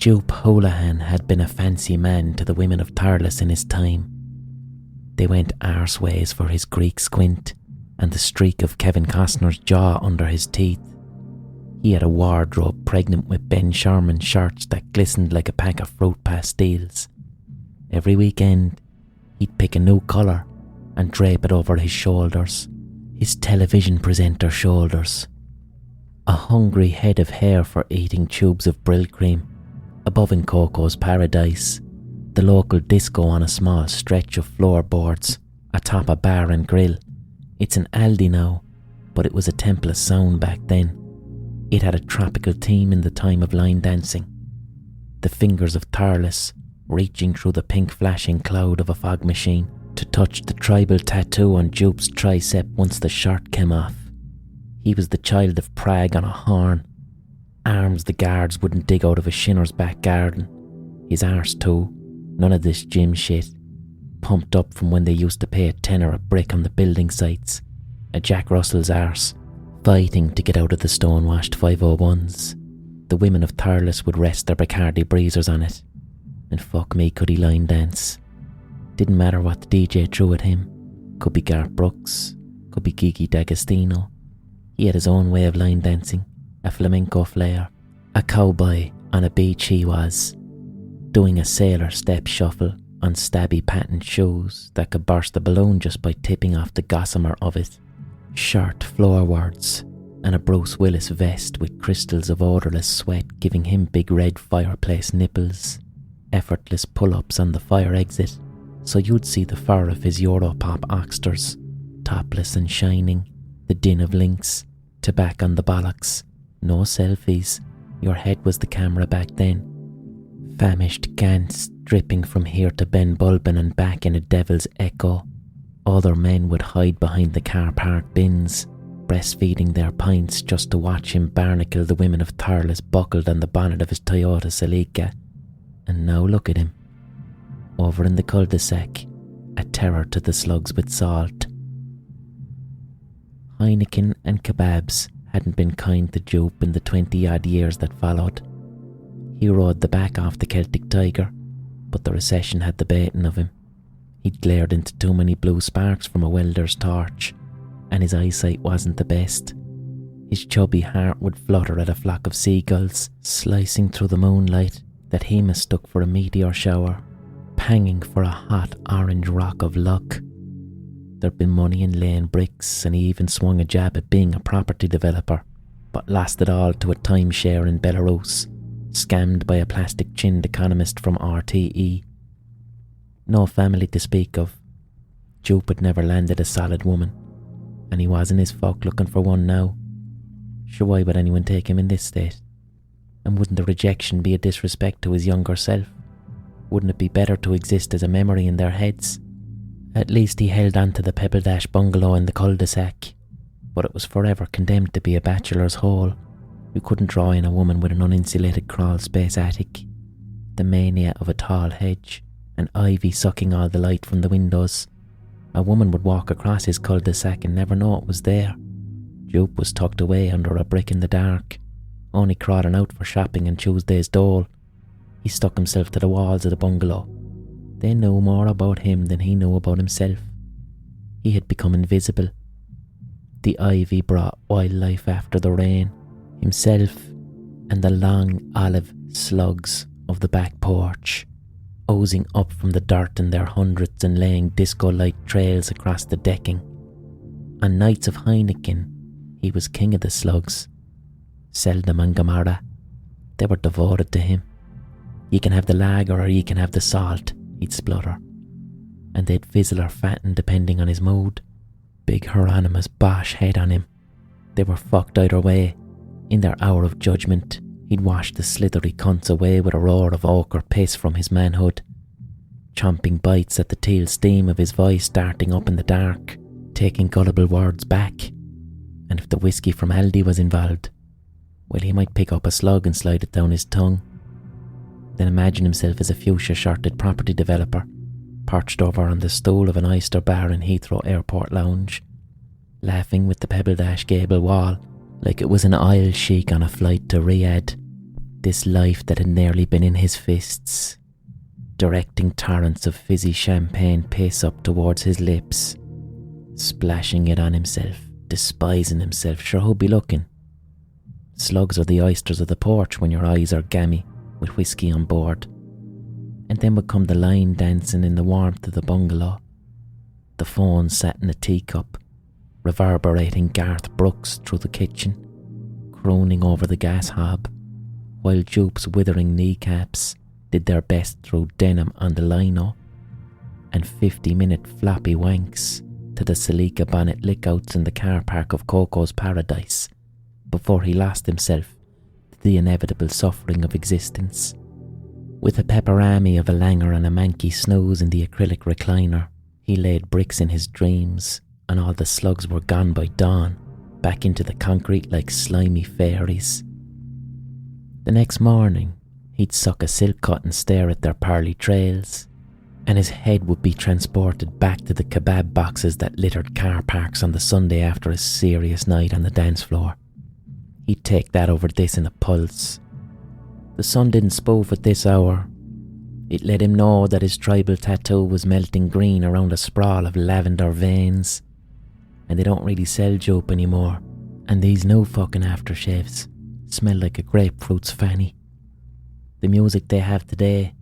Jupe Houlihan had been a fancy man to the women of Thurles in his time. They went arseways for his Greek squint and the streak of Kevin Costner's jaw under his teeth. He had a wardrobe pregnant with Ben Sherman shirts that glistened like a pack of fruit pastilles. Every weekend, he'd pick a new colour and drape it over his shoulders, his television presenter shoulders. A hungry head of hair for eating tubes of Brill cream, above in Coco's Paradise, the local disco on a small stretch of floorboards, atop a bar and grill. It's an Aldi now, but it was a temple of sound back then. It had a tropical theme in the time of line dancing. The fingers of Thurles reaching through the pink flashing cloud of a fog machine to touch the tribal tattoo on Jupe's tricep once the shirt came off. He was the child of Prague on a horn. Arms the guards wouldn't dig out of a shinner's back garden. His arse too, none of this gym shit. Pumped up from when they used to pay $10 a brick on the building sites. A Jack Russell's arse, fighting to get out of the stone-washed 501s. The women of Thurles would rest their Bacardi breezers on it. And fuck me, could he line dance. Didn't matter what the DJ threw at him. Could be Garth Brooks, could be Gigi D'Agostino. He had his own way of line dancing, a flamenco flair. A cowboy on a beach he was, doing a sailor step shuffle on stabby patent shoes that could burst a balloon just by tipping off the gossamer of it. Shirt floorwards, and a Bruce Willis vest with crystals of odourless sweat giving him big red fireplace nipples. Effortless pull-ups on the fire exit, so you'd see the fur of his Europop oxters, topless and shining, the din of links, tobacco on the bollocks, no selfies, your head was the camera back then. Famished gants dripping from here to Ben Bulben and back in a devil's echo. Other men would hide behind the car park bins, breastfeeding their pints just to watch him barnacle the women of Thurles buckled on the bonnet of his Toyota Celica. And now look at him, over in the cul-de-sac, a terror to the slugs with salt. Heineken and kebabs hadn't been kind to Jupe in the 20-odd years that followed. He rode the back off the Celtic Tiger, but the recession had the baiting of him. He'd glared into too many blue sparks from a welder's torch, and his eyesight wasn't the best. His chubby heart would flutter at a flock of seagulls slicing through the moonlight that he mistook for a meteor shower, panging for a hot orange rock of luck. There'd been money in laying bricks, and he even swung a jab at being a property developer, but lost it all to a timeshare in Belarus, scammed by a plastic-chinned economist from RTE. No family to speak of. Jupe had never landed a solid woman, and he was in his folk looking for one now. Sure, why would anyone take him in this state? And wouldn't the rejection be a disrespect to his younger self? Wouldn't it be better to exist as a memory in their heads? At least he held on to the Pebble Dash bungalow in the cul-de-sac, but it was forever condemned to be a bachelor's hole. You couldn't draw in a woman with an uninsulated crawl space attic. The mania of a tall hedge, and ivy sucking all the light from the windows. A woman would walk across his cul-de-sac and never know it was there. Jupe was tucked away under a brick in the dark, only crawling out for shopping and Tuesday's dole. He stuck himself to the walls of the bungalow. They knew more about him than he knew about himself. He had become invisible. The ivy brought wildlife after the rain, himself, and the long olive slugs of the back porch, oozing up from the dirt in their hundreds and laying disco-like trails across the decking. On nights of Heineken, he was king of the slugs. Seldom and Gomorrah. They were devoted to him. You can have the lager or you can have the salt, he'd splutter. And they'd fizzle or fatten depending on his mood. Big Hieronymus Bosch head on him. They were fucked either way. In their hour of judgment, he'd wash the slithery cunts away with a roar of ochre piss from his manhood, chomping bites at the teal steam of his voice darting up in the dark, taking gullible words back. And if the whiskey from Aldi was involved, well, he might pick up a slug and slide it down his tongue. Then imagine himself as a fuchsia-shirted property developer, perched over on the stool of an oyster bar in Heathrow Airport Lounge, laughing with the Pebble Dash gable wall like it was an aisle chic on a flight to Riyadh. This life that had nearly been in his fists, directing torrents of fizzy champagne piss up towards his lips, splashing it on himself, despising himself. Sure, who'd be looking? Slugs are the oysters of the porch when your eyes are gammy with whiskey on board. And then would come the line dancing in the warmth of the bungalow. The phone sat in a teacup, reverberating Garth Brooks through the kitchen, crooning over the gas hob, while Jupe's withering kneecaps did their best through denim on the lino, and 50-minute floppy wanks to the Celica bonnet lickouts in the car park of Coco's Paradise before he lost himself to the inevitable suffering of existence. With a pepperami of a langer and a manky snooze in the acrylic recliner, he laid bricks in his dreams, and all the slugs were gone by dawn, back into the concrete like slimy fairies. The next morning, he'd suck a silk cut and stare at their pearly trails, and his head would be transported back to the kebab boxes that littered car parks on the Sunday after a serious night on the dance floor. He'd take that over this in a pulse. The sun didn't spoof at this hour. It let him know that his tribal tattoo was melting green around a sprawl of lavender veins. And they don't really sell Jope anymore, and these new fucking aftershaves smell like a grapefruit's fanny. The music they have today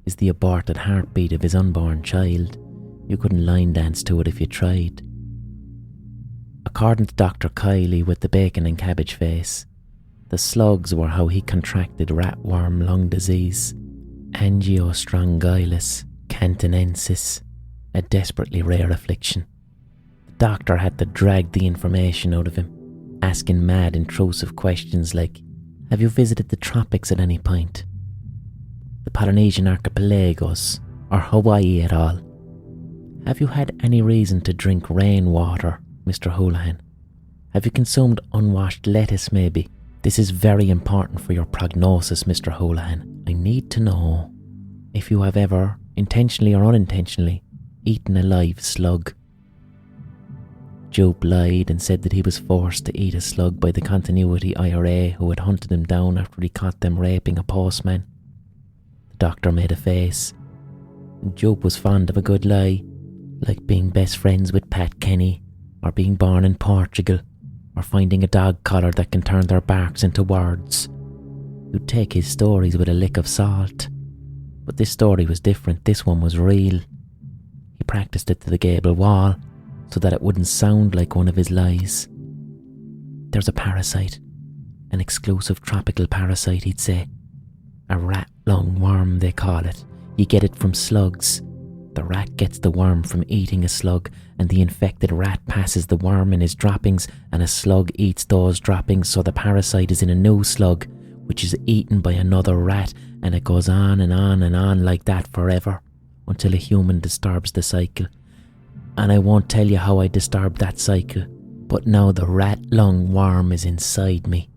is the aborted heartbeat of his unborn child. You couldn't line dance to it if you tried. According to Dr. Kiley with the bacon and cabbage face, the slugs were how he contracted ratworm lung disease, Angiostrongylis cantonensis, a desperately rare affliction. The doctor had to drag the information out of him, asking mad intrusive questions like, have you visited the tropics at any point? The Polynesian archipelagos, or Hawaii at all? Have you had any reason to drink rainwater, Mr. Houlihan? Have you consumed unwashed lettuce maybe? This is very important for your prognosis, Mr. Houlihan. I need to know if you have ever, intentionally or unintentionally, eaten a live slug. Jope lied and said that he was forced to eat a slug by the Continuity IRA who had hunted him down after he caught them raping a postman. The doctor made a face. Jope was fond of a good lie, like being best friends with Pat Kenny, or being born in Portugal, or finding a dog collar that can turn their barks into words. You'd take his stories with a lick of salt. But this story was different. This one was real. He practiced it to the gable wall so that it wouldn't sound like one of his lies. There's a parasite, an exclusive tropical parasite, he'd say. A rat lung worm, they call it. You get it from slugs. The rat gets the worm from eating a slug, and the infected rat passes the worm in his droppings, and a slug eats those droppings, so the parasite is in a new slug, which is eaten by another rat, and it goes on and on and on like that forever, until a human disturbs the cycle. And I won't tell you how I disturbed that cycle, but now the rat lung worm is inside me,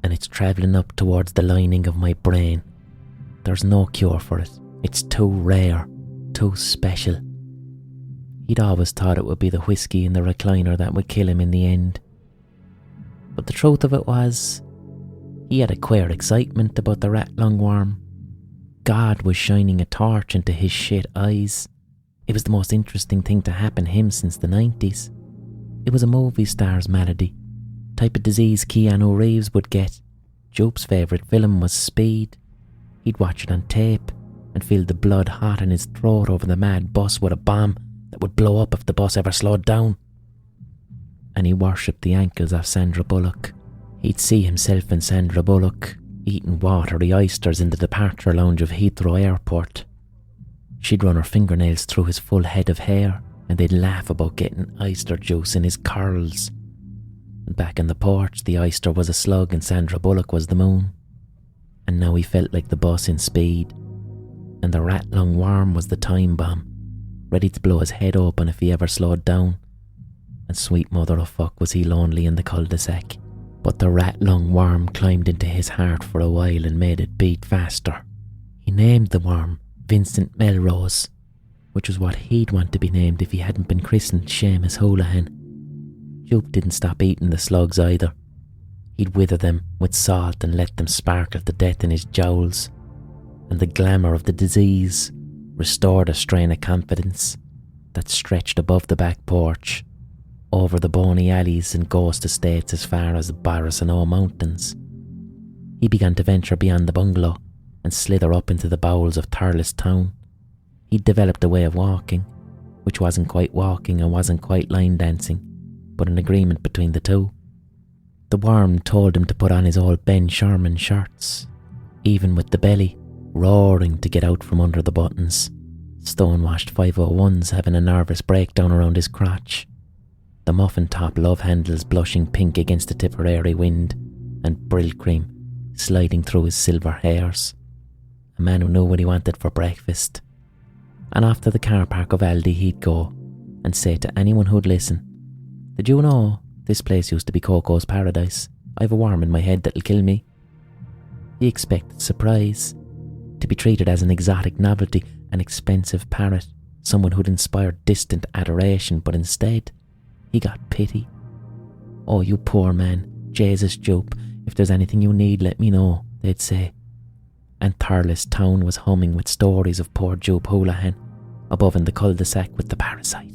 and it's travelling up towards the lining of my brain. There's no cure for it. It's too rare, too special. He'd always thought it would be the whiskey in the recliner that would kill him in the end. But the truth of it was, he had a queer excitement about the rat lung worm. God was shining a torch into his shit eyes. It was the most interesting thing to happen to him since the 90s. It was a movie star's malady, type of disease Keanu Reeves would get. Jope's favourite film was Speed. He'd watch it on tape and feel the blood hot in his throat over the mad bus with a bomb that would blow up if the bus ever slowed down. And he worshipped the ankles of Sandra Bullock. He'd see himself and Sandra Bullock eating watery oysters in the departure lounge of Heathrow Airport. She'd run her fingernails through his full head of hair, and they'd laugh about getting oyster juice in his curls. And back in the porch, the oyster was a slug and Sandra Bullock was the moon. And now he felt like the bus in Speed, and the rat lung worm was the time bomb, ready to blow his head open if he ever slowed down. And sweet mother of fuck was he lonely in the cul-de-sac. But the rat lung worm climbed into his heart for a while and made it beat faster. He named the worm Vincent Melrose, which was what he'd want to be named if he hadn't been christened Seamus Houlihan. Jope didn't stop eating the slugs either. He'd wither them with salt and let them sparkle to death in his jowls, and the glamour of the disease restored a strain of confidence that stretched above the back porch, over the bony alleys and ghost estates as far as the Barras and O Mountains. He began to venture beyond the bungalow and slither up into the bowels of Thurles town. He'd developed a way of walking, which wasn't quite walking and wasn't quite line dancing, but an agreement between the two. The worm told him to put on his old Ben Sherman shirts, even with the belly roaring to get out from under the buttons, stonewashed 501s having a nervous breakdown around his crotch, the muffin top love handles blushing pink against the Tipperary wind, and brill cream sliding through his silver hairs. A man who knew what he wanted for breakfast. And after the car park of Aldi he'd go and say to anyone who'd listen, "Did you know this place used to be Coco's Paradise? I've a worm in my head that'll kill me." He expected surprise, to be treated as an exotic novelty, an expensive parrot, someone who'd inspired distant adoration, but instead he got pity. "Oh, you poor man, Jesus Jupe, if there's anything you need, let me know," they'd say. And Thurles town was humming with stories of poor Jupe Houlihan, above in the cul-de-sac with the parasite.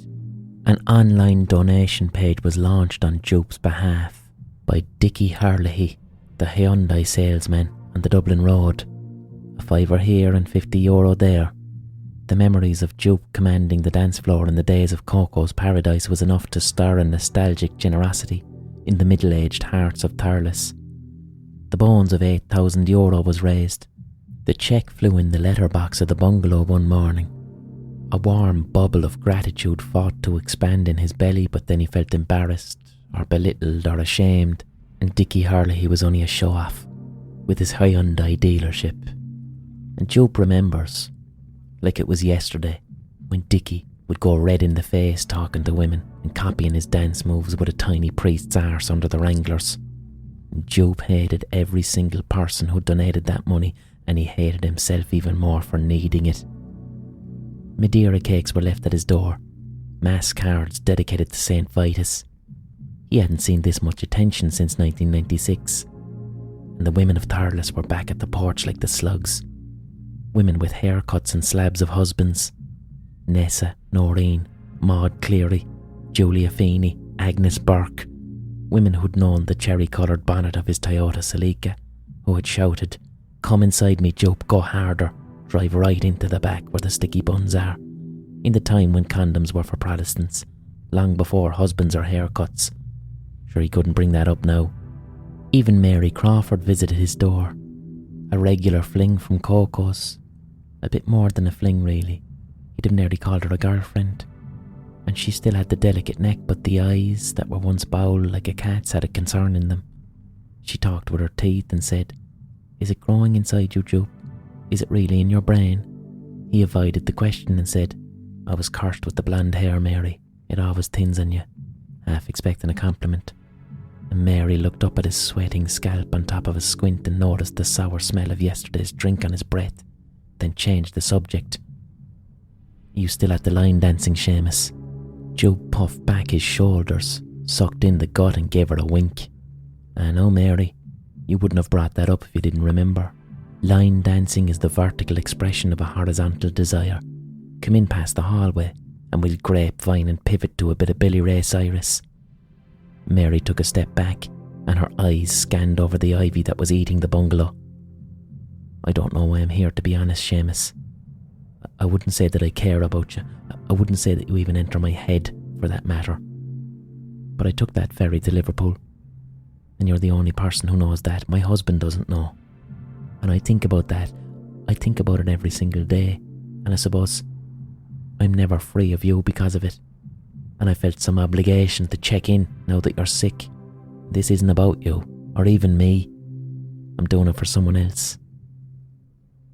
An online donation page was launched on Jupe's behalf by Dickie Harlehy, the Hyundai salesman on the Dublin Road. A £5 here and €50 there. The memories of Jupe commanding the dance floor in the days of Coco's Paradise was enough to stir a nostalgic generosity in the middle-aged hearts of Thurles. The bones of €8,000 was raised. The cheque flew in the letterbox of the bungalow one morning. A warm bubble of gratitude fought to expand in his belly, but then he felt embarrassed or belittled or ashamed, and Dickie Harlehy was only a show-off with his Hyundai dealership. And Jupe remembers, like it was yesterday, when Dickie would go red in the face talking to women and copying his dance moves with a tiny priest's arse under the Wranglers. And Jupe hated every single person who donated that money, and he hated himself even more for needing it. Madeira cakes were left at his door, mass cards dedicated to St. Vitus. He hadn't seen this much attention since 1996, and the women of Thurles were back at the porch like the slugs. Women with haircuts and slabs of husbands. Nessa, Noreen, Maud Cleary, Julia Feeney, Agnes Burke. Women who'd known the cherry-coloured bonnet of his Toyota Celica, who had shouted, "Come inside me, Jupe, go harder, drive right into the back where the sticky buns are," in the time when condoms were for Protestants, long before husbands or haircuts. Sure, he couldn't bring that up now. Even Mary Crawford visited his door. A regular fling from Coco's. A bit more than a fling, really. He'd have nearly called her a girlfriend. And she still had the delicate neck, but the eyes that were once bowled like a cat's had a concern in them. She talked with her teeth and said, "Is it growing inside you, Jupe? Is it really in your brain?" He avoided the question and said, "I was cursed with the blonde hair, Mary. It always thins on you," half expecting a compliment. And Mary looked up at his sweating scalp on top of his squint and noticed the sour smell of yesterday's drink on his breath, then changed the subject. "You still at the line dancing, Seamus?" Jupe puffed back his shoulders, sucked in the gut and gave her a wink. "I know, Mary. You wouldn't have brought that up if you didn't remember. Line dancing is the vertical expression of a horizontal desire. Come in past the hallway and we'll grapevine and pivot to a bit of Billy Ray Cyrus." Mary took a step back and her eyes scanned over the ivy that was eating the bungalow. "I don't know why I'm here, to be honest, Seamus. I wouldn't say that I care about you. I wouldn't say that you even enter my head, for that matter. But I took that ferry to Liverpool, and you're the only person who knows that. My husband doesn't know. And I think about that. I think about it every single day, and I suppose I'm never free of you because of it. And I felt some obligation to check in now that you're sick. This isn't about you, or even me. I'm doing it for someone else."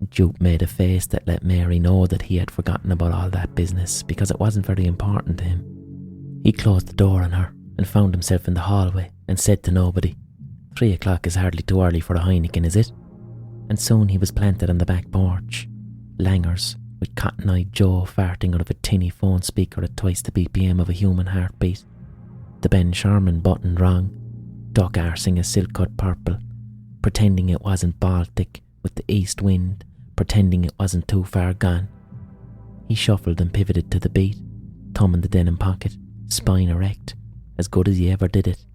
Jupe made a face that let Mary know that he had forgotten about all that business because it wasn't very important to him. He closed the door on her and found himself in the hallway and said to nobody, 3 o'clock is hardly too early for a Heineken, is it?" And soon he was planted on the back porch, Langers, with Cotton-eyed Joe farting out of a tinny phone speaker at twice the BPM of a human heartbeat, the Ben Sherman buttoned wrong, duck arsing a silk-cut purple, pretending it wasn't Baltic with the east wind, pretending it wasn't too far gone. He shuffled and pivoted to the beat, thumb in the denim pocket, spine erect, as good as he ever did it,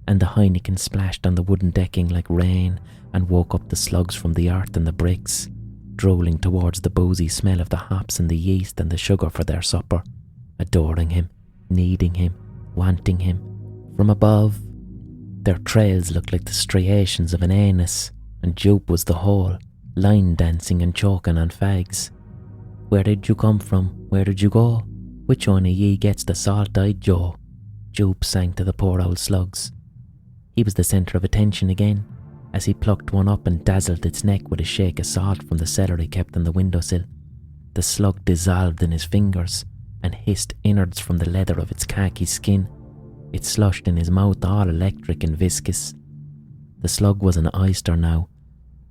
and the Heineken splashed on the wooden decking like rain and woke up the slugs from the earth and the bricks, drooling towards the boozy smell of the hops and the yeast and the sugar for their supper, adoring him, needing him, wanting him. From above, their trails looked like the striations of an anus, and Jupe was the whole, line dancing and choking on fags. Where did you come from? Where did you go? Which one of ye gets the salt-eyed Joe? Jupe sang to the poor old slugs. He was the centre of attention again, as he plucked one up and dazzled its neck with a shake of salt from the cellar he kept on the windowsill. The slug dissolved in his fingers and hissed innards from the leather of its khaki skin. It slushed in his mouth, all electric and viscous. The slug was an oyster now,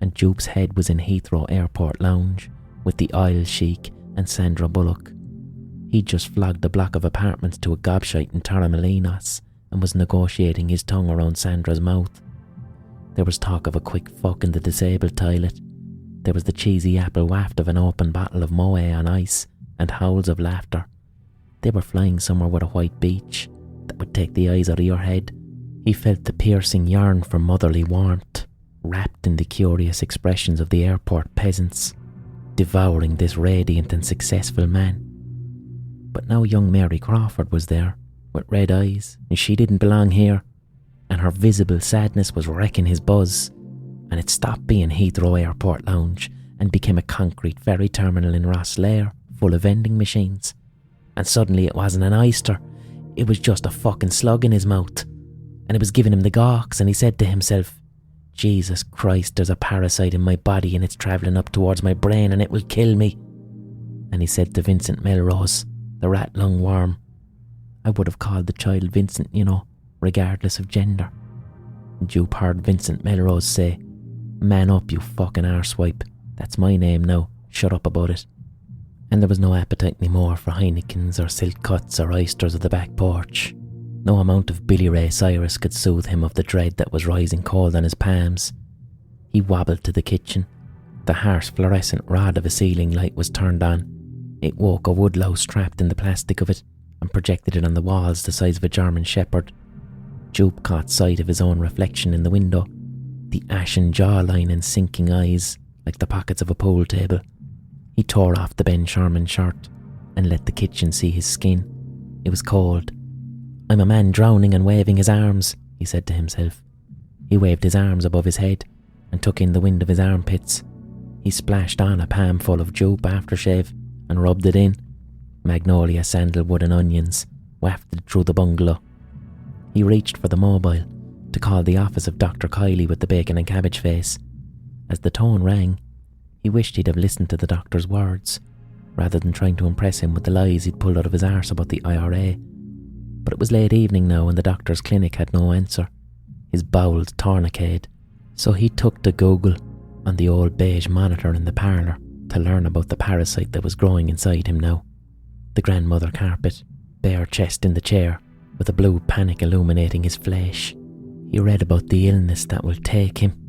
and Jupe's head was in Heathrow Airport Lounge with the Isle Sheik and Sandra Bullock. He'd just flogged a block of apartments to a gobshite in Torremolinos and was negotiating his tongue around Sandra's mouth. There was talk of a quick fuck in the disabled toilet. There was the cheesy apple waft of an open bottle of Moe on ice and howls of laughter. They were flying somewhere with a white beach that would take the eyes out of your head. He felt the piercing yearn for motherly warmth, wrapped in the curious expressions of the airport peasants, devouring this radiant and successful man. But now young Mary Crawford was there, with red eyes, and she didn't belong here, and her visible sadness was wrecking his buzz, and it stopped being Heathrow Airport Lounge and became a concrete ferry terminal in Rosslare, full of vending machines. And suddenly it wasn't an oyster, it was just a fucking slug in his mouth, and it was giving him the gawks, and he said to himself, Jesus Christ, there's a parasite in my body and it's travelling up towards my brain and it will kill me. And he said to Vincent Melrose, the rat-lung worm, I would have called the child Vincent, you know, regardless of gender. And Jupe heard Vincent Melrose say, Man up, you fucking arsewipe. That's my name now. Shut up about it. And there was no appetite anymore for Heinekens or silk cuts or oysters at the back porch. No amount of Billy Ray Cyrus could soothe him of the dread that was rising cold on his palms. He wobbled to the kitchen. The harsh fluorescent rod of a ceiling light was turned on. It woke a woodlouse trapped in the plastic of it and projected it on the walls the size of a German shepherd. Jupe caught sight of his own reflection in the window, the ashen jawline and sinking eyes like the pockets of a pool table. He tore off the Ben Sherman shirt and let the kitchen see his skin. It was cold. I'm a man drowning and waving his arms, he said to himself. He waved his arms above his head and took in the wind of his armpits. He splashed on a palmful of Jupe aftershave and rubbed it in. Magnolia, sandalwood and onions wafted through the bungalow. He reached for the mobile to call the office of Dr. Kiley with the bacon and cabbage face. As the tone rang, he wished he'd have listened to the doctor's words, rather than trying to impress him with the lies he'd pulled out of his arse about the IRA. But it was late evening now and the doctor's clinic had no answer. His bowels tourniqueted, so he took to Google on the old beige monitor in the parlour to learn about the parasite that was growing inside him now. The grandmother carpet, bare chest in the chair, with a blue panic illuminating his flesh. He read about the illness that will take him.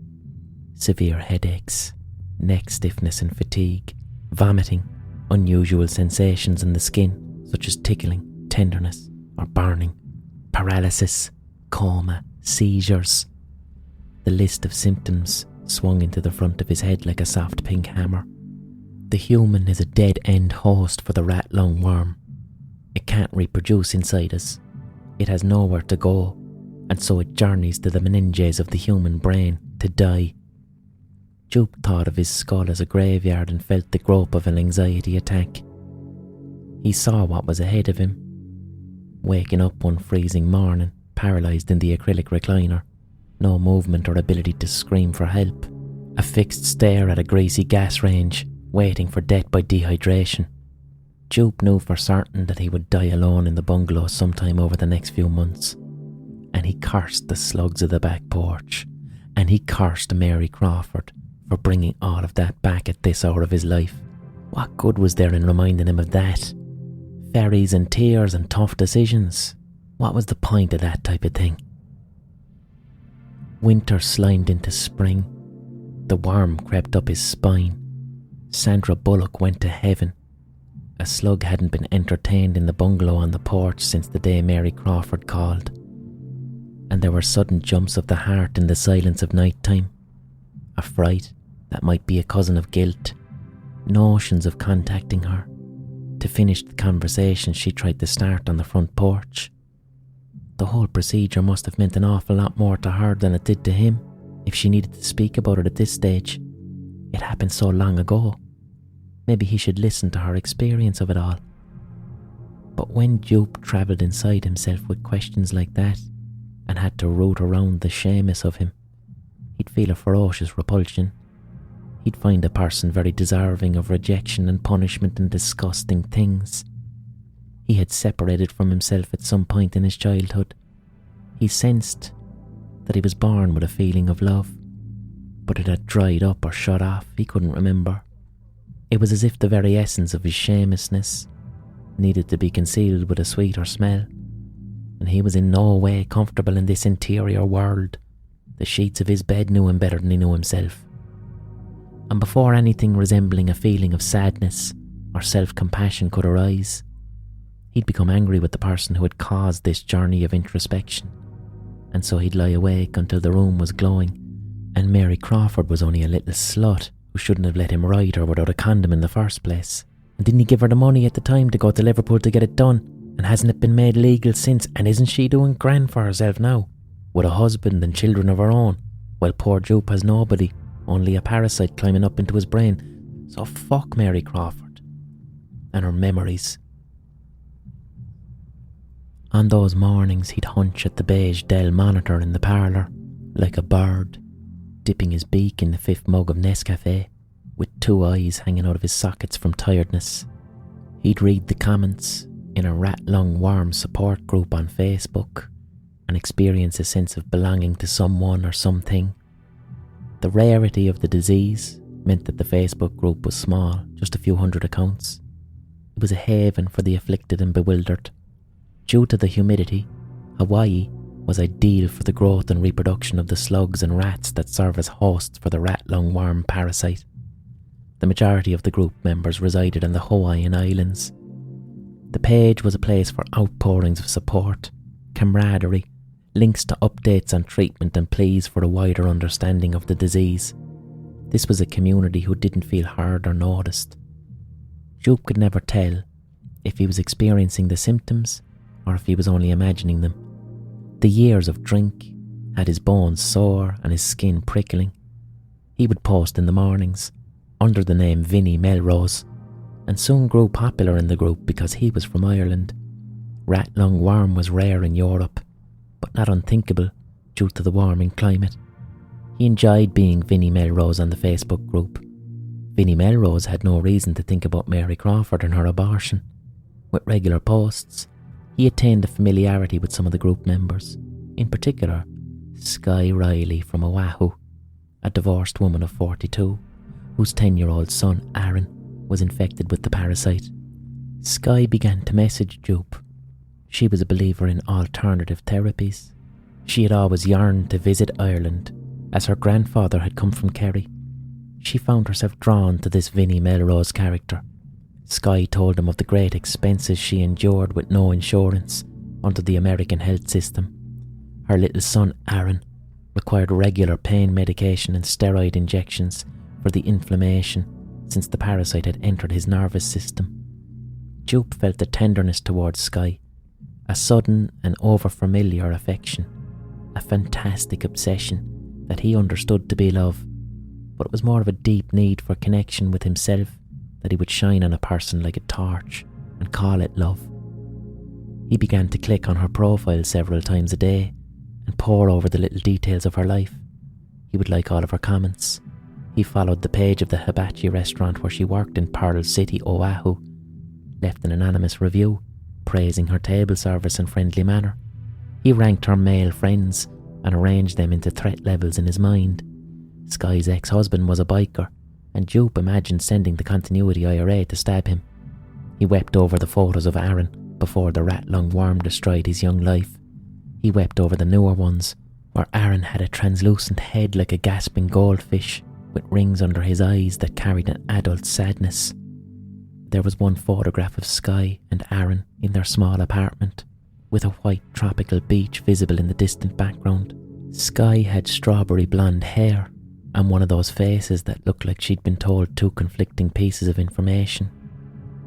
Severe headaches, neck stiffness and fatigue, vomiting, unusual sensations in the skin, such as tickling, tenderness, or burning, paralysis, coma, seizures. The list of symptoms swung into the front of his head like a soft pink hammer. The human is a dead-end host for the rat-lung worm. It can't reproduce inside us. It has nowhere to go, and so it journeys to the meninges of the human brain to die. Jupe thought of his skull as a graveyard and felt the grope of an anxiety attack. He saw what was ahead of him. Waking up one freezing morning, paralysed in the acrylic recliner, no movement or ability to scream for help, a fixed stare at a greasy gas range, waiting for death by dehydration. Jupe knew for certain that he would die alone in the bungalow sometime over the next few months, and he cursed the slugs of the back porch, and he cursed Mary Crawford for bringing all of that back at this hour of his life. What good was there in reminding him of that? Ferries and tears and tough decisions. What was the point of that type of thing? Winter slimed into spring. The worm crept up his spine. Sandra Bullock went to heaven. A slug hadn't been entertained in the bungalow on the porch since the day Mary Crawford called. And there were sudden jumps of the heart in the silence of night time. A fright that might be a cousin of guilt. Notions of contacting her. To finish the conversation she tried to start on the front porch. The whole procedure must have meant an awful lot more to her than it did to him, if she needed to speak about it at this stage. It happened so long ago. Maybe he should listen to her experience of it all. But when Jupe travelled inside himself with questions like that, and had to root around the shamus of him, he'd feel a ferocious repulsion. He'd find a person very deserving of rejection and punishment and disgusting things. He had separated from himself at some point in his childhood. He sensed that he was born with a feeling of love, but it had dried up or shut off, he couldn't remember. It was as if the very essence of his shamelessness needed to be concealed with a sweeter smell, and he was in no way comfortable in this interior world. The sheets of his bed knew him better than he knew himself. And before anything resembling a feeling of sadness or self-compassion could arise, he'd become angry with the person who had caused this journey of introspection, and so he'd lie awake until the room was glowing, and Mary Crawford was only a little slut who shouldn't have let him ride her without a condom in the first place. And didn't he give her the money at the time to go to Liverpool to get it done? And hasn't it been made legal since? And isn't she doing grand for herself now, with a husband and children of her own, while poor Jupe has nobody, only a parasite climbing up into his brain? So fuck Mary Crawford and her memories. On those mornings he'd hunch at the beige Dell monitor in the parlour, like a bird, dipping his beak in the fifth mug of Nescafe, with two eyes hanging out of his sockets from tiredness. He'd read the comments in a Ratworm support group on Facebook and experience a sense of belonging to someone or something. The rarity of the disease meant that the Facebook group was small, just a few hundred accounts. It was a haven for the afflicted and bewildered. Due to the humidity, Hawaii was ideal for the growth and reproduction of the slugs and rats that serve as hosts for the Ratworm parasite. The majority of the group members resided in the Hawaiian Islands. The page was a place for outpourings of support, camaraderie, links to updates on treatment and pleas for a wider understanding of the disease. This was a community who didn't feel heard or noticed. Jupe could never tell if he was experiencing the symptoms or if he was only imagining them. The years of drink had his bones sore and his skin prickling. He would post in the mornings under the name Vinnie Melrose, and soon grew popular in the group because he was from Ireland. Ratworm was rare in Europe, but not unthinkable due to the warming climate. He enjoyed being Vinnie Melrose on the Facebook group. Vinnie Melrose had no reason to think about Mary Crawford and her abortion. With regular posts, he attained a familiarity with some of the group members, in particular Sky Riley from Oahu, a divorced woman of 42, whose 10-year-old son Aaron was infected with the parasite. Sky began to message Jupe. She was a believer in alternative therapies. She had always yearned to visit Ireland, as her grandfather had come from Kerry. She found herself drawn to this Vinnie Melrose character. Sky told him of the great expenses she endured with no insurance under the American health system. Her little son Aaron required regular pain medication and steroid injections for the inflammation since the parasite had entered his nervous system. Jupe felt a tenderness towards Sky, a sudden and over-familiar affection, a fantastic obsession that he understood to be love, but it was more of a deep need for connection with himself that he would shine on a person like a torch and call it love. He began to click on her profile several times a day and pore over the little details of her life. He would like all of her comments. He followed the page of the hibachi restaurant where she worked in Pearl City, Oahu, left an anonymous review praising her table service and friendly manner. He ranked her male friends and arranged them into threat levels in his mind. Sky's ex-husband was a biker, and Jupe imagined sending the continuity IRA to stab him. He wept over the photos of Aaron before the Ratworm destroyed his young life. He wept over the newer ones, where Aaron had a translucent head like a gasping goldfish, with rings under his eyes that carried an adult sadness. There was one photograph of Skye and Aaron in their small apartment, with a white tropical beach visible in the distant background. Skye had strawberry blonde hair and one of those faces that looked like she'd been told two conflicting pieces of information.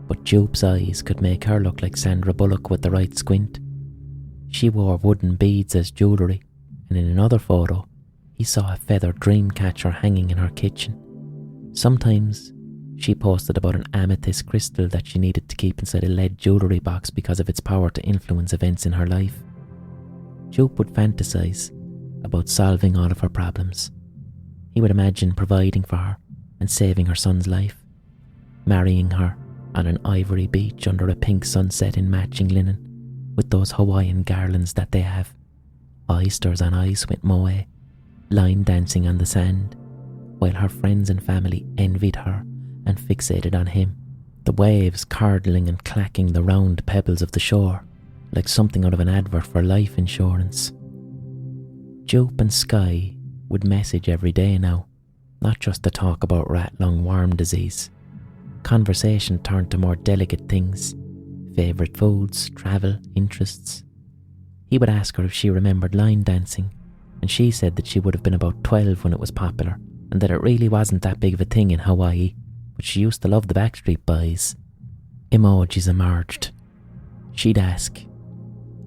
But Jupe's eyes could make her look like Sandra Bullock with the right squint. She wore wooden beads as jewellery, and in another photo, he saw a feathered dream catcher hanging in her kitchen. Sometimes, she posted about an amethyst crystal that she needed to keep inside a lead jewellery box because of its power to influence events in her life. Jupe would fantasise about solving all of her problems. He would imagine providing for her and saving her son's life, marrying her on an ivory beach under a pink sunset in matching linen, with those Hawaiian garlands that they have, oysters on ice with moe, line dancing on the sand, while her friends and family envied her and fixated on him, the waves curdling and clacking the round pebbles of the shore, like something out of an advert for life insurance. Jupe and Skye would message every day now, not just to talk about rat lung worm disease. Conversation turned to more delicate things, favourite foods, travel, interests. He would ask her if she remembered line dancing, and she said that she would have been about 12 when it was popular, and that it really wasn't that big of a thing in Hawaii, but she used to love the Backstreet Boys. Emojis emerged. She'd ask,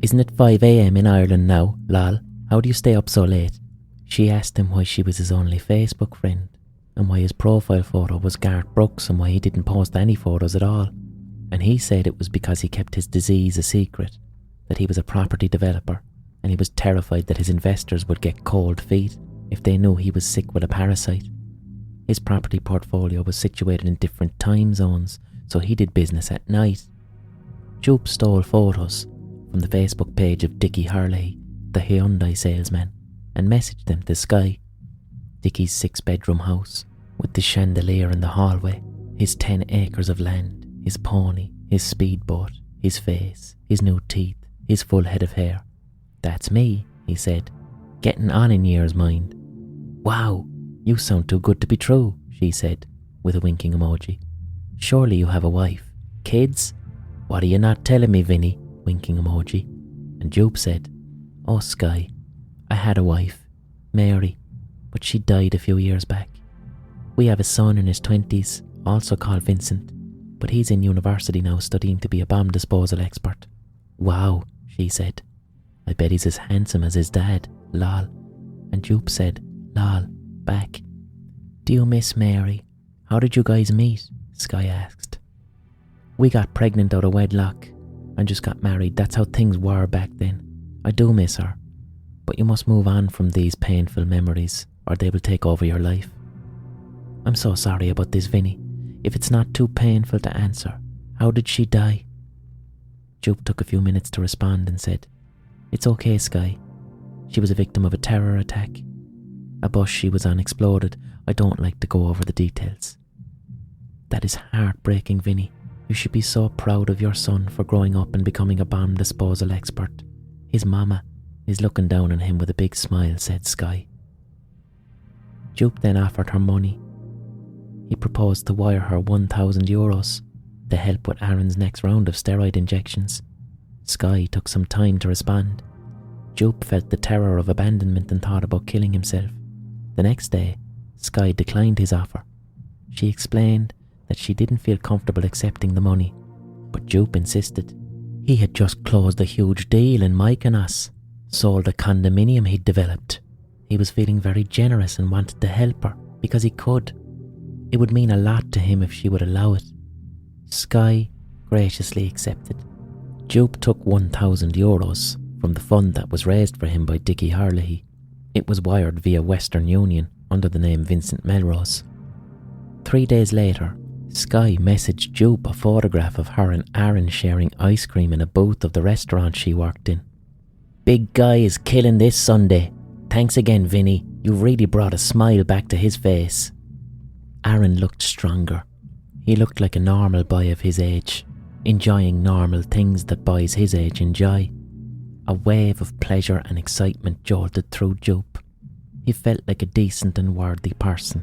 "Isn't it 5 a.m. in Ireland now, lol? How do you stay up so late?" She asked him why she was his only Facebook friend, and why his profile photo was Garth Brooks and why he didn't post any photos at all. And he said it was because he kept his disease a secret, that he was a property developer, and he was terrified that his investors would get cold feet if they knew he was sick with a parasite. His property portfolio was situated in different time zones, so he did business at night. Jupe stole photos from the Facebook page of Dickie Hurley, the Hyundai salesman, and messaged them to Skye. Dickie's 6-bedroom house, with the chandelier in the hallway, his 10 acres of land, his pony, his speedboat, his face, his new teeth, his full head of hair. "That's me," he said, "getting on in years, mind." "Wow, you sound too good to be true," she said, with a winking emoji. "Surely you have a wife. Kids? What are you not telling me, Vinny?" Winking emoji. And Jupe said, "Oh, Skye, I had a wife, Mary, but she died a few years back. We have a son in his 20s, also called Vincent, but he's in university now studying to be a bomb disposal expert." "Wow," she said. "I bet he's as handsome as his dad, lol." And Jupe said, lol, back. "Do you miss Mary? How did you guys meet?" Skye asked. "We got pregnant out of wedlock and just got married. That's how things were back then. I do miss her. But you must move on from these painful memories or they will take over your life." "I'm so sorry about this, Vinny. If it's not too painful to answer, how did she die?" Jupe took a few minutes to respond and said, "It's okay, Skye. She was a victim of a terror attack. A bus she was on exploded. I don't like to go over the details." "That is heartbreaking, Vinny. You should be so proud of your son for growing up and becoming a bomb disposal expert. His mama is looking down on him with a big smile," said Skye. Jupe then offered her money. He proposed to wire her €1,000 to help with Aaron's next round of steroid injections. Skye took some time to respond. Jupe felt the terror of abandonment and thought about killing himself. The next day, Skye declined his offer. She explained that she didn't feel comfortable accepting the money, but Jupe insisted. He had just closed a huge deal in Mykonos, sold a condominium he'd developed. He was feeling very generous and wanted to help her because he could. It would mean a lot to him if she would allow it. Skye graciously accepted. Jupe took €1,000 from the fund that was raised for him by Dickie Hurley. It was wired via Western Union under the name Vincent Melrose. 3 days later, Skye messaged Jupe a photograph of her and Aaron sharing ice cream in a booth of the restaurant she worked in. "Big guy is killing this Sunday. Thanks again, Vinny. You really brought a smile back to his face." Aaron looked stronger. He looked like a normal boy of his age, enjoying normal things that boys his age enjoy. A wave of pleasure and excitement jolted through Jupe. He felt like a decent and worthy person.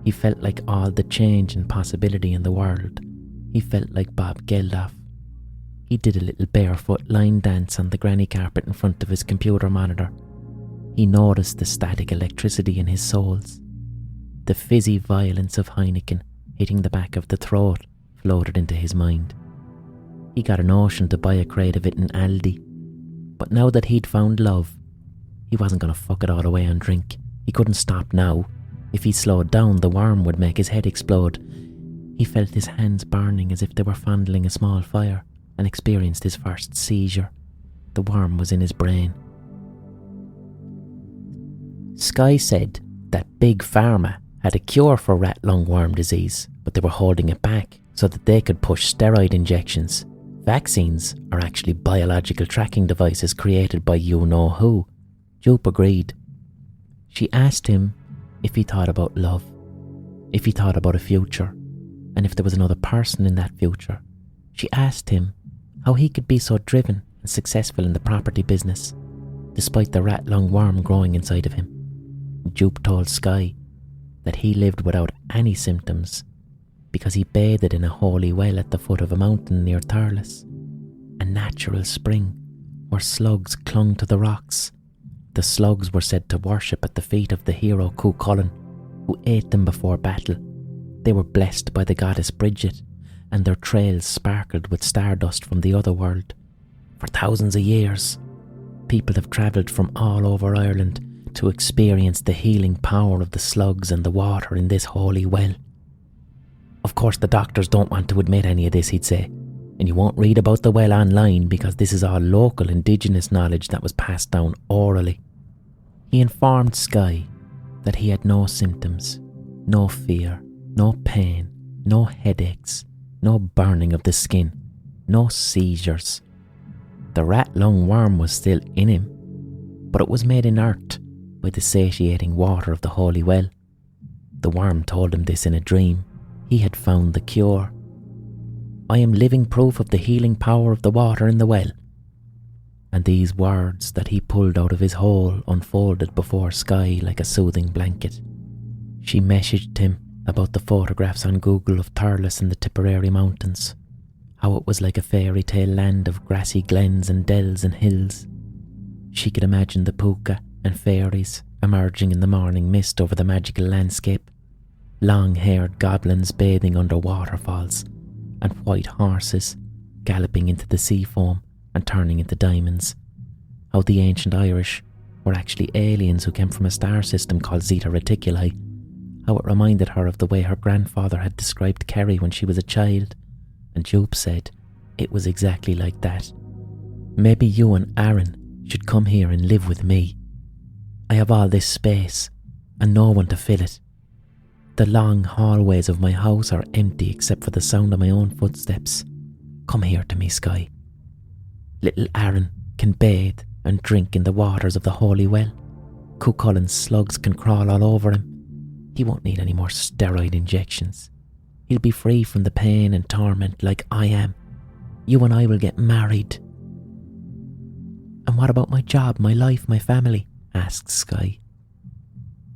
He felt like all the change and possibility in the world. He felt like Bob Geldof. He did a little barefoot line dance on the granny carpet in front of his computer monitor. He noticed the static electricity in his soles. The fizzy violence of Heineken hitting the back of the throat floated into his mind. He got a notion to buy a crate of it in Aldi. But now that he'd found love, he wasn't going to fuck it all away on drink. He couldn't stop now. If he slowed down, the worm would make his head explode. He felt his hands burning as if they were fondling a small fire and experienced his first seizure. The worm was in his brain. Sky said that Big Pharma had a cure for rat lungworm disease, but they were holding it back so that they could push steroid injections. Vaccines are actually biological tracking devices created by you-know-who. Jupe agreed. She asked him if he thought about love, if he thought about a future, and if there was another person in that future. She asked him how he could be so driven and successful in the property business, despite the rat lungworm growing inside of him. Jupe told Sky that he lived without any symptoms because he bathed in a holy well at the foot of a mountain near Thurles, a natural spring where slugs clung to the rocks. The slugs were said to worship at the feet of the hero Cuchulainn, who ate them before battle. They were blessed by the goddess Bridget, and their trails sparkled with stardust from the other world. For thousands of years, people have travelled from all over Ireland to experience the healing power of the slugs and the water in this holy well. Of course, the doctors don't want to admit any of this, he'd say, and you won't read about the well online because this is all local indigenous knowledge that was passed down orally. He informed Sky that he had no symptoms, no fear, no pain, no headaches, no burning of the skin, no seizures. The rat lungworm was still in him, but it was made inert by the satiating water of the holy well. The worm told him this in a dream. He had found the cure. I am living proof of the healing power of the water in the well. And these words that he pulled out of his hole unfolded before Sky like a soothing blanket. She messaged him about the photographs on Google of Thurles and the Tipperary Mountains, how it was like a fairy tale land of grassy glens and dells and hills. She could imagine the puka and fairies emerging in the morning mist over the magical landscape, long-haired goblins bathing under waterfalls, and white horses galloping into the sea foam and turning into diamonds. How the ancient Irish were actually aliens who came from a star system called Zeta Reticuli. How it reminded her of the way her grandfather had described Kerry when she was a child, and Jupe said it was exactly like that. Maybe you and Aaron should come here and live with me. I have all this space and no one to fill it. The long hallways of my house are empty except for the sound of my own footsteps. Come here to me, Sky. Little Aaron can bathe and drink in the waters of the holy well. Cuchulainn's slugs can crawl all over him. He won't need any more steroid injections. He'll be free from the pain and torment like I am. You and I will get married. And what about my job, my life, my family? Asked Sky.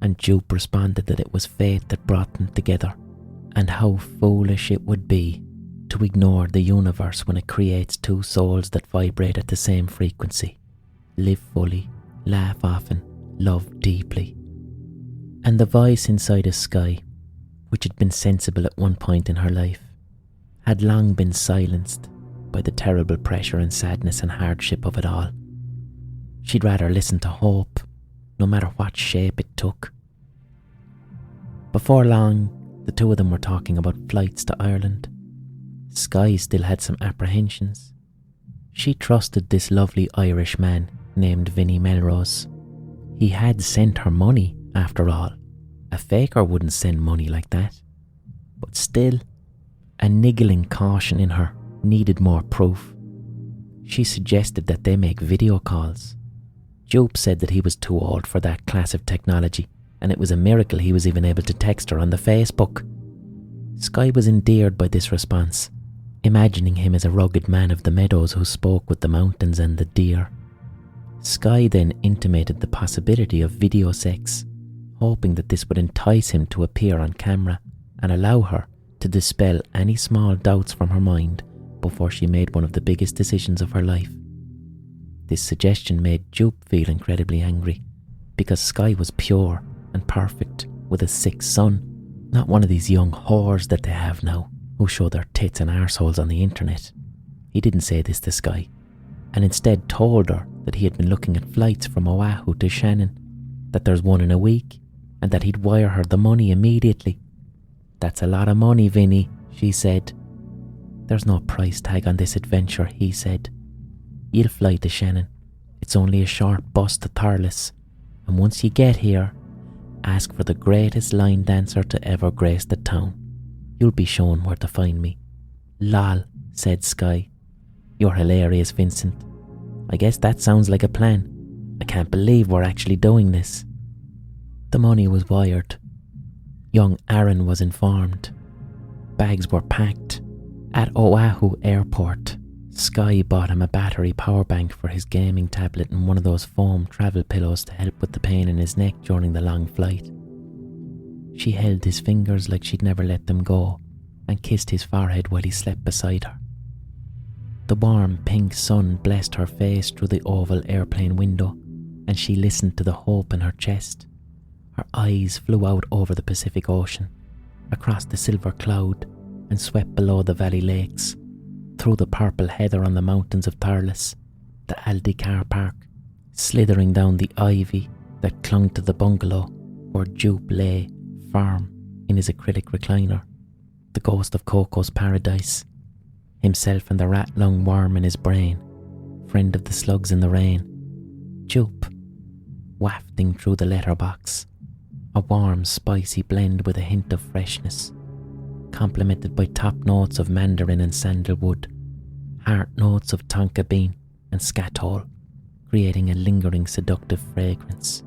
And Jupe responded that it was fate that brought them together, and how foolish it would be to ignore the universe when it creates two souls that vibrate at the same frequency, live fully, laugh often, love deeply. And the voice inside of Sky, which had been sensible at one point in her life, had long been silenced by the terrible pressure and sadness and hardship of it all. She'd rather listen to hope, no matter what shape it took. Before long, the two of them were talking about flights to Ireland. Sky still had some apprehensions. She trusted this lovely Irish man named Vinnie Melrose. He had sent her money, after all. A faker wouldn't send money like that. But still, a niggling caution in her needed more proof. She suggested that they make video calls. Jupe said that he was too old for that class of technology, and it was a miracle he was even able to text her on the Facebook. Sky was endeared by this response, imagining him as a rugged man of the meadows who spoke with the mountains and the deer. Sky then intimated the possibility of video sex, hoping that this would entice him to appear on camera and allow her to dispel any small doubts from her mind before she made one of the biggest decisions of her life. This suggestion made Jupe feel incredibly angry, because Sky was pure and perfect with a sick son, not one of these young whores that they have now, who show their tits and arseholes on the internet. He didn't say this to Sky, and instead told her that he had been looking at flights from Oahu to Shannon, that there's one in a week, and that he'd wire her the money immediately. "That's a lot of money, Vinny," she said. "There's no price tag on this adventure," he said. "You'll fly to Shannon. It's only a short bus to Thurles, and once you get here, ask for the greatest line dancer to ever grace the town. You'll be shown where to find me." "Lol," said Sky. "You're hilarious, Vincent. I guess that sounds like a plan. I can't believe we're actually doing this." The money was wired. Young Aaron was informed. Bags were packed. At Oahu Airport, Sky bought him a battery power bank for his gaming tablet and one of those foam travel pillows to help with the pain in his neck during the long flight. She held his fingers like she'd never let them go and kissed his forehead while he slept beside her. The warm pink sun blessed her face through the oval airplane window, and she listened to the hope in her chest. Her eyes flew out over the Pacific Ocean, across the silver cloud, and swept below the valley lakes, through the purple heather on the mountains of Thurles, the Aldi car park, slithering down the ivy that clung to the bungalow where Jupe lay, firm, in his acrylic recliner, the ghost of Coco's paradise, himself and the rat-lung worm in his brain, friend of the slugs in the rain. Jupe, wafting through the letterbox, a warm, spicy blend with a hint of freshness, complemented by top notes of mandarin and sandalwood, heart notes of tonka bean and scatol, creating a lingering, seductive fragrance.